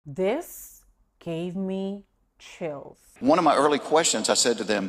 This gave me chills. One of my early questions, I said to them,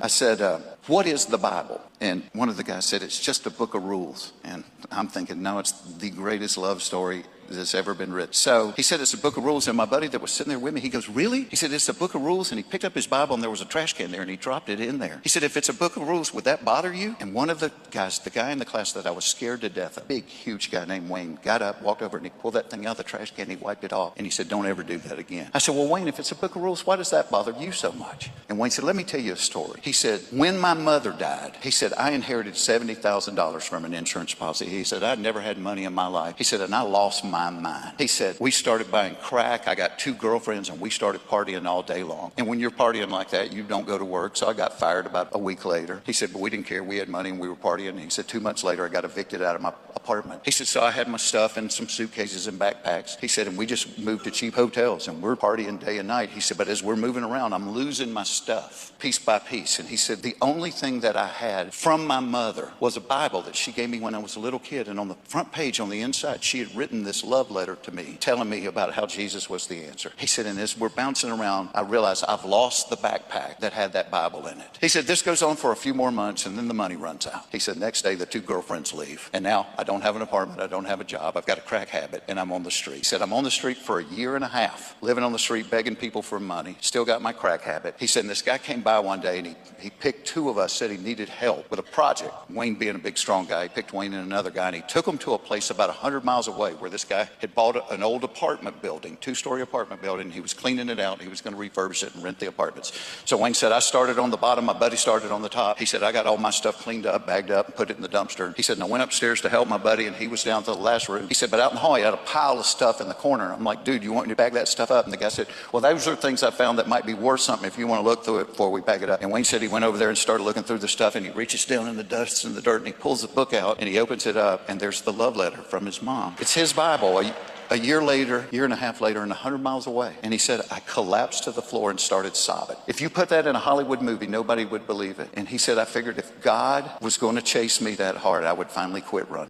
what is the Bible? And one of the guys said, it's just a book of rules. And I'm thinking, no, it's the greatest love story that's ever been written. So he said, it's a book of rules. And my buddy that was sitting there with me, he goes, really? He said, it's a book of rules. And he picked up his Bible and there was a trash can there and he dropped it in there. He said, if it's a book of rules, would that bother you? And one of the guys, the guy in the class that I was scared to death, a big, huge guy named Wayne, got up, walked over and he pulled that thing out of the trash can and he wiped it off. And he said, don't ever do that again. I said, well, Wayne, if it's a book of rules, why does that bother you so much? And Wayne said, let me tell you a story. He said, when my mother died, he said, I inherited $70,000 from an insurance policy. He said, I'd never had money in my life. He said, and I lost my mind. He said, we started buying crack. I got 2 girlfriends and we started partying all day long. And when you're partying like that, you don't go to work. So I got fired about a week later. He said, but we didn't care. We had money and we were partying. And he said, 2 months later, I got evicted out of my apartment. He said, so I had my stuff in some suitcases and backpacks. He said, and we just moved to cheap hotels and we're partying day and night. He said, but as we're moving around, I'm losing my stuff piece by piece. And he said, the only thing that I had from my mother was a Bible that she gave me when I was a little kid. And on the front page, on the inside, she had written this love letter to me, telling me about how Jesus was the answer. He said, and as we're bouncing around, I realized I've lost the backpack that had that Bible in it. He said, this goes on for a few more months and then the money runs out. He said, next day, the 2 girlfriends leave. And now I don't have an apartment. I don't have a job. I've got a crack habit and I'm on the street. He said, I'm on the street for a year and a half, living on the street, begging people for money. Still got my crack habit. He said, and this guy came by one day and he picked 2 of us, said he needed help with a project. Wayne being a big, strong guy, he picked Wayne and another guy and he took them to a place about 100 miles away where this guy had bought an old apartment building, 2-story apartment building. He was cleaning it out. He was going to refurbish it and rent the apartments. So Wayne said, I started on the bottom. My buddy started on the top. He said, I got all my stuff cleaned up, bagged up, and put it in the dumpster. He said, and I went upstairs to help my buddy and he was down to the last room. He said, but out in the hall, he had a pile of stuff in the corner. I'm like, dude, you want me to bag that stuff up? And the guy said, well, those are things I found that might be worth something if you want to look through it before we bag it up. And Wayne said he went over there and started looking through the stuff and he reaches down in the dust and the dirt and he pulls the book out and he opens it up and there's the love letter from his mom. It's his Bible. A year later, year and a half later, and 100 miles away. And he said, I collapsed to the floor and started sobbing. If you put that in a Hollywood movie, nobody would believe it. And he said, I figured if God was going to chase me that hard, I would finally quit running.